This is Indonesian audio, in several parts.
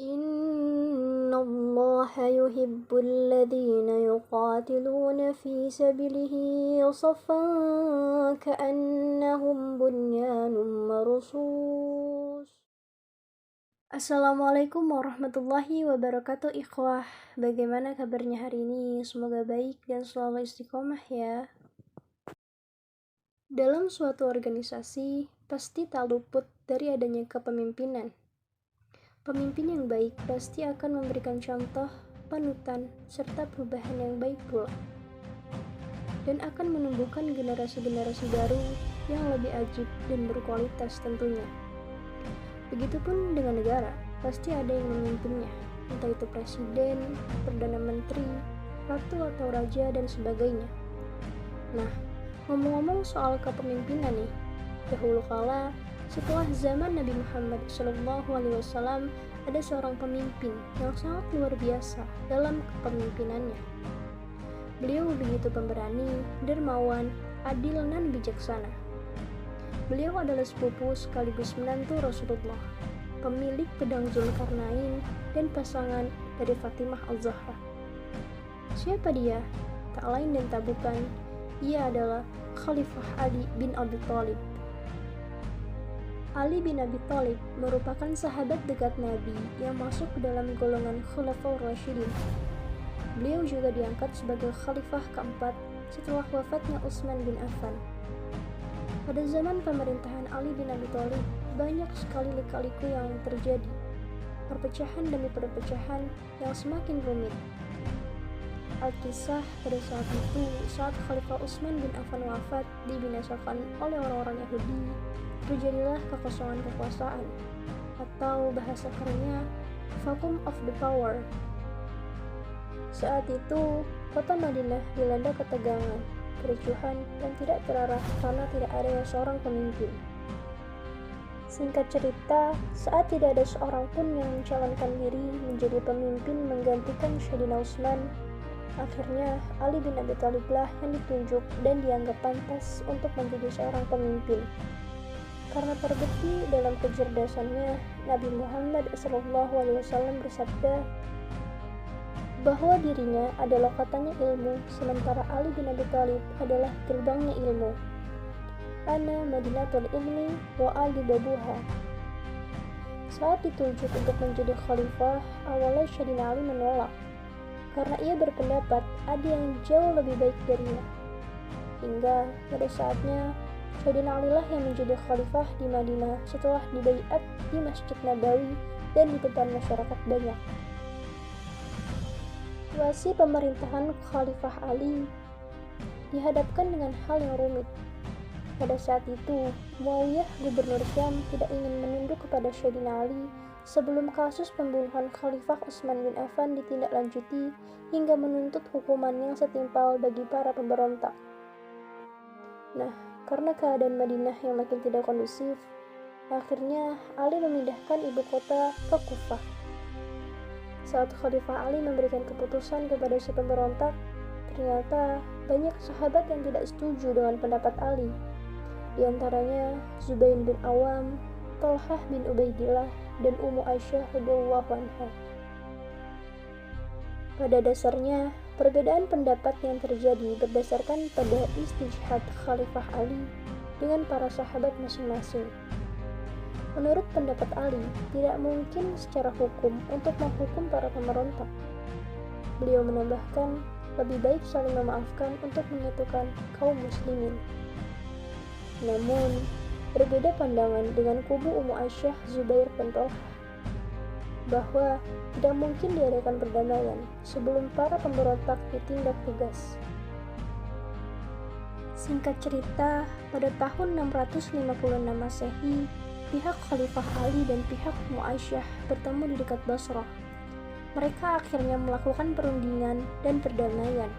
Innallaha yuhibbul ladzina yuqatiluna fi sabilihi saffan ka'annahum bunyanun marsus. Assalamualaikum warahmatullahi wabarakatuh, ikhwah. Bagaimana kabarnya hari ini? Semoga baik dan selalu istiqomah ya. Dalam suatu organisasi, pasti tak luput dari adanya kepemimpinan. Pemimpin yang baik pasti akan memberikan contoh, panutan, serta perubahan yang baik pula. Dan akan menumbuhkan generasi-generasi baru yang lebih ajib dan berkualitas tentunya. Begitupun dengan negara, pasti ada yang memimpinnya, entah itu presiden, perdana menteri, ratu atau raja, dan sebagainya. Nah, ngomong-ngomong soal kepemimpinan nih, dahulu kala setelah zaman Nabi Muhammad SAW, ada seorang pemimpin yang sangat luar biasa dalam kepemimpinannya. Beliau begitu pemberani, dermawan, adil, dan bijaksana. Beliau adalah sepupu sekaligus menantu Rasulullah, pemilik pedang Zulkarnain, dan pasangan dari Fatimah Al-Zahra. Siapa dia? Tak lain dan tak bukan, ia adalah Khalifah Ali bin Abi Thalib. Ali bin Abi Thalib merupakan sahabat dekat Nabi yang masuk ke dalam golongan Khulafaur Rasyidin. Beliau juga diangkat sebagai khalifah keempat setelah wafatnya Utsman bin Affan. Pada zaman pemerintahan Ali bin Abi Thalib, banyak sekali lika-liku yang terjadi, perpecahan demi perpecahan yang semakin rumit. Al-Kisah pada saat itu, saat Khalifah Utsman bin Affan wafat dibinasakan oleh orang-orang Yahudi, terjadilah kekosongan kekuasaan, atau bahasa kerennya vacuum of the power. Saat itu, kota Madinah dilanda ketegangan, kericuhan, dan tidak terarah karena tidak ada seorang pemimpin. Singkat cerita, saat tidak ada seorang pun yang mencalonkan diri menjadi pemimpin menggantikan Sayyidina Utsman, akhirnya Ali bin Abi Thalib lah yang ditunjuk dan dianggap pantas untuk menjadi seorang pemimpin. Karena terbukti dalam kecerdasannya, Nabi Muhammad SAW bersabda bahwa dirinya adalah katanya ilmu, sementara Ali bin Abi Thalib adalah gerbangnya ilmu. Ana Madinatul Ilmi wa Ali babuha. Saat ditunjuk untuk menjadi khalifah, awalnya Sayyidina Ali menolak, karena ia berpendapat ada yang jauh lebih baik darinya. Hingga pada saatnya, Sayyidina Ali lah yang menjadi khalifah di Madinah setelah dibaiat di Masjid Nabawi dan di depan masyarakat banyak. Situasi pemerintahan Khalifah Ali dihadapkan dengan hal yang rumit. Pada saat itu, Muawiyah gubernur Syam tidak ingin menunduk kepada Sayyidina Ali sebelum kasus pembunuhan Khalifah Utsman bin Affan ditindaklanjuti hingga menuntut hukuman yang setimpal bagi para pemberontak. Nah, karena keadaan Madinah yang makin tidak kondusif, akhirnya Ali memindahkan ibu kota ke Kufah. Saat Khalifah Ali memberikan keputusan kepada si pemberontak, ternyata banyak sahabat yang tidak setuju dengan pendapat Ali. Di antaranya Zubair bin Awam, Thalhah bin Ubaidillah, dan Ummu Aisyah radhiyallahu anha. Pada dasarnya, perbedaan pendapat yang terjadi berdasarkan pada istijhad Khalifah Ali dengan para sahabat masing-masing. Menurut pendapat Ali, tidak mungkin secara hukum untuk menghukum para pemberontak. Beliau menambahkan, lebih baik saling memaafkan untuk menyatukan kaum muslimin. Namun, berbeda pandangan dengan kubu Ummu Aisyah, Zubair, dan Thalhah, bahwa tidak mungkin diadakan perdamaian sebelum para pemberontak ditindak tegas. Singkat cerita, pada tahun 656 Masehi, pihak Khalifah Ali dan pihak Ummu Aisyah bertemu di dekat Basrah. Mereka akhirnya melakukan perundingan dan perdamaian.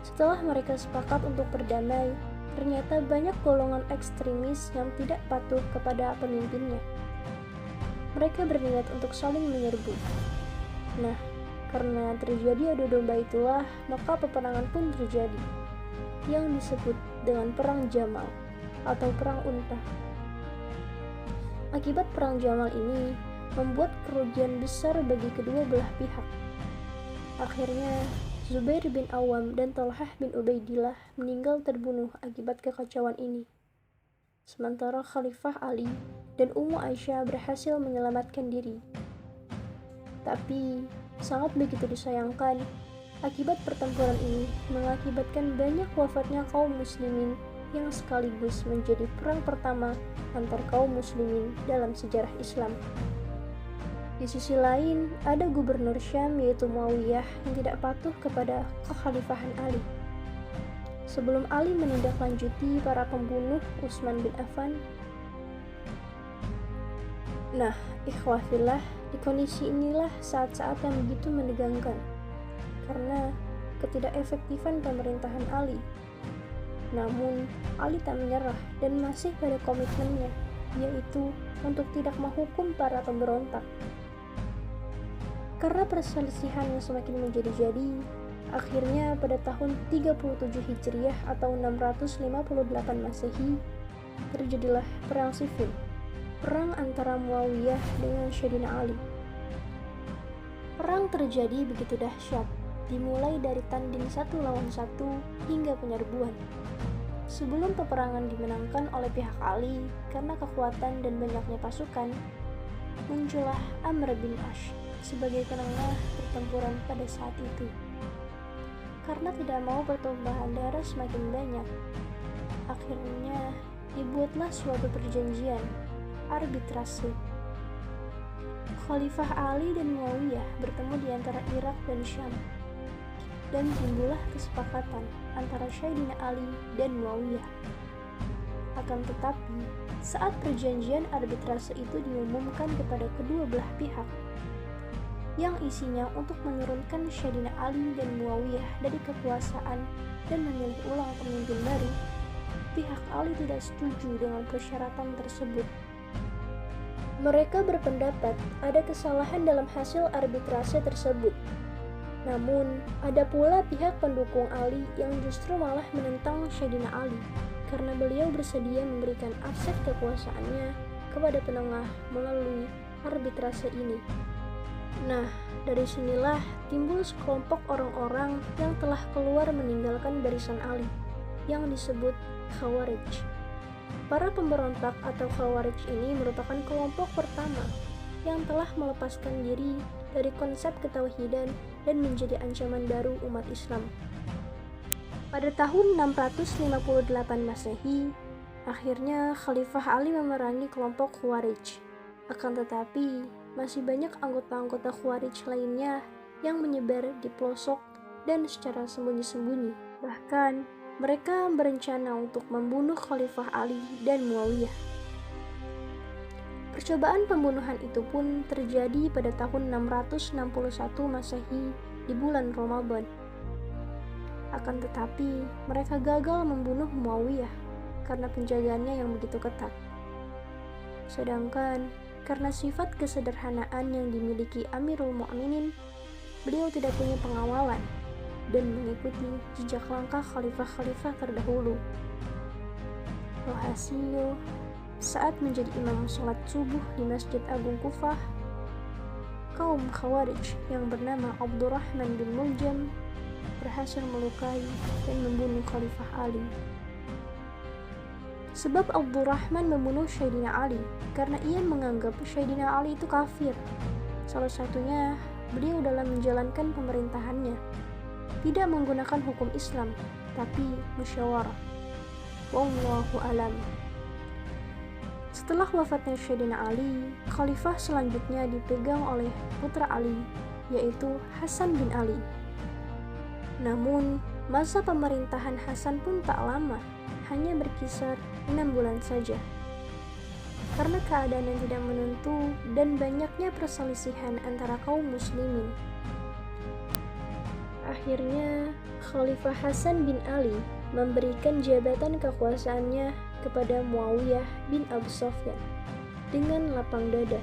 Setelah mereka sepakat untuk berdamai, ternyata banyak golongan ekstremis yang tidak patuh kepada pemimpinnya. Mereka berniat untuk saling menyerbu. Nah, karena terjadi adu domba itulah, maka peperangan pun terjadi, yang disebut dengan Perang Jamal atau Perang Unta. Akibat Perang Jamal ini, membuat kerugian besar bagi kedua belah pihak. Akhirnya, Zubair bin Awam dan Talhah bin Ubaidillah meninggal terbunuh akibat kekacauan ini. Sementara Khalifah Ali dan Ummu Aisyah berhasil menyelamatkan diri. Tapi, sangat begitu disayangkan, akibat pertempuran ini mengakibatkan banyak wafatnya kaum muslimin yang sekaligus menjadi perang pertama antar kaum muslimin dalam sejarah Islam. Di sisi lain, ada gubernur Syam yaitu Muawiyah yang tidak patuh kepada kekhalifahan Ali. Sebelum Ali menindaklanjuti para pembunuh Utsman bin Affan. Nah, ikhwafillah, di kondisi inilah saat-saat yang begitu menegangkan karena ketidakefektifan pemerintahan Ali. Namun, Ali tak menyerah dan masih pada komitmennya, yaitu untuk tidak menghukum para pemberontak. Karena perselisihan yang semakin menjadi-jadi, akhirnya pada tahun 37 Hijriah atau 658 Masehi, terjadilah perang sifil, perang antara Muawiyah dengan Sayyidina Ali. Perang terjadi begitu dahsyat, dimulai dari tanding 1 lawan 1 hingga penyerbuan. Sebelum peperangan dimenangkan oleh pihak Ali karena kekuatan dan banyaknya pasukan, muncullah Amr bin Ash sebagai penengah pertempuran pada saat itu. Karena tidak mau pertumpahan darah semakin banyak, akhirnya dibuatlah suatu perjanjian, arbitrase. Khalifah Ali dan Muawiyah bertemu di antara Irak dan Syam, dan timbullah kesepakatan antara Sayyidina Ali dan Muawiyah. Akan tetapi, saat perjanjian arbitrase itu diumumkan kepada kedua belah pihak, yang isinya untuk menurunkan Sayyidina Ali dan Muawiyah dari kekuasaan dan memilih ulang pemimpin baru, pihak Ali tidak setuju dengan persyaratan tersebut. Mereka berpendapat ada kesalahan dalam hasil arbitrase tersebut. Namun, ada pula pihak pendukung Ali yang justru malah menentang Sayyidina Ali karena beliau bersedia memberikan aset kekuasaannya kepada penengah melalui arbitrase ini. Nah, dari sinilah timbul sekelompok orang-orang yang telah keluar meninggalkan barisan Ali, yang disebut Khawarij. Para pemberontak atau Khawarij ini merupakan kelompok pertama yang telah melepaskan diri dari konsep ketauhidan dan menjadi ancaman baru umat Islam. Pada tahun 658 Masehi, akhirnya Khalifah Ali memerangi kelompok Khawarij. Akan tetapi, masih banyak anggota-anggota Khawarij lainnya yang menyebar di pelosok dan secara sembunyi-sembunyi. Bahkan, mereka berencana untuk membunuh Khalifah Ali dan Muawiyah. Percobaan pembunuhan itu pun terjadi pada tahun 661 Masehi di bulan Ramadan. Akan tetapi, mereka gagal membunuh Muawiyah karena penjagaannya yang begitu ketat. Sedangkan, karena sifat kesederhanaan yang dimiliki Amirul Mukminin, beliau tidak punya pengawalan dan mengikuti jejak langkah khalifah-khalifah terdahulu. Alhasil, saat menjadi imam sholat subuh di Masjid Agung Kufah, kaum Khawarij yang bernama Abdurrahman bin Muljam berhasil melukai dan membunuh Khalifah Ali. Sebab Abdurrahman membunuh Sayyidina Ali karena ia menganggap Sayyidina Ali itu kafir. Salah satunya, beliau dalam menjalankan pemerintahannya tidak menggunakan hukum Islam, tapi musyawarah. Wallahu alam. Setelah wafatnya Sayyidina Ali, khalifah selanjutnya dipegang oleh putra Ali, yaitu Hasan bin Ali. Namun, masa pemerintahan Hasan pun tak lama, hanya berkisar 6 bulan saja. Karena keadaan yang tidak menentu dan banyaknya perselisihan antara kaum muslimin. Akhirnya, Khalifah Hasan bin Ali memberikan jabatan kekuasaannya kepada Muawiyah bin Abu Sufyan dengan lapang dada.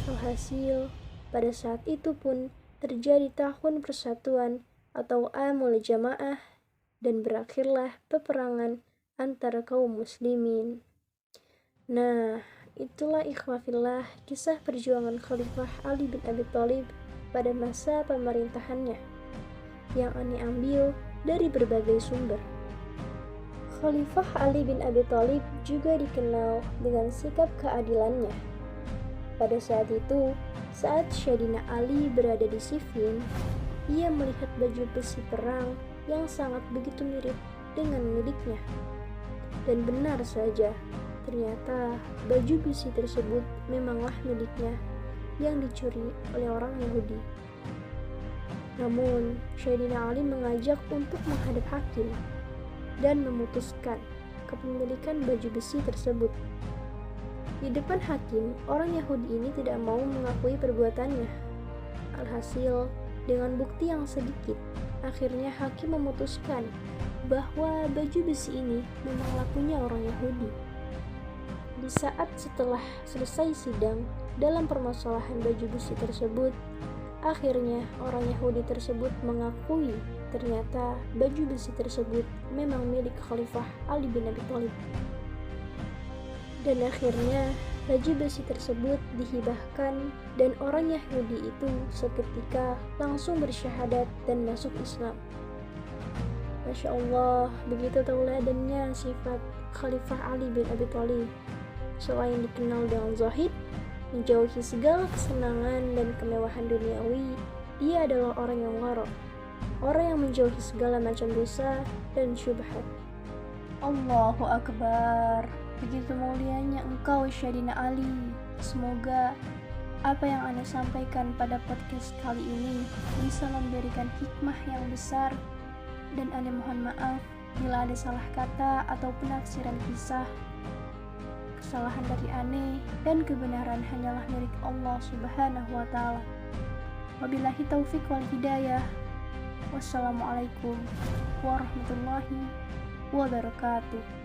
Alhasil, pada saat itu pun terjadi tahun persatuan atau Amul Jamaah dan berakhirlah peperangan antara kaum muslimin. Nah, itulah ikhwafillah kisah perjuangan Khalifah Ali bin Abi Thalib pada masa pemerintahannya yang Ane ambil dari berbagai sumber. Khalifah Ali bin Abi Thalib juga dikenal dengan sikap keadilannya. Pada saat itu, saat Sayyidina Ali berada di Siffin, ia melihat baju besi perang yang sangat begitu mirip dengan miliknya. Dan benar saja, ternyata baju besi tersebut memanglah miliknya yang dicuri oleh orang Yahudi. Namun, Sayyidina Ali mengajak untuk menghadap hakim dan memutuskan kepemilikan baju besi tersebut. Di depan hakim, orang Yahudi ini tidak mau mengakui perbuatannya. Alhasil, dengan bukti yang sedikit, akhirnya hakim memutuskan bahwa baju besi ini memanglah punya orang Yahudi. Di saat setelah selesai sidang dalam permasalahan baju besi tersebut, akhirnya orang Yahudi tersebut mengakui ternyata baju besi tersebut memang milik Khalifah Ali bin Abi Thalib. Dan akhirnya baju besi tersebut dihibahkan dan orang Yahudi itu seketika langsung bersyahadat dan masuk Islam. Masya Allah, begitu tauladannya sifat Khalifah Ali bin Abi Thalib. Selain dikenal dengan zahid, menjauhi segala kesenangan dan kemewahan duniawi, dia adalah orang yang wara', orang yang menjauhi segala macam dosa dan syubhat. Allahu Akbar. Begitu mulianya engkau Sayyidina Ali. Semoga apa yang Anda sampaikan pada podcast kali ini bisa memberikan hikmah yang besar, dan Anda mohon maaf bila ada salah kata atau penafsiran kisah. Kesalahan dari Ane dan kebenaran hanyalah milik Allah Subhanahu wa Ta'ala. Wabillahi taufiq wal hidayah. Wassalamualaikum warahmatullahi wabarakatuh.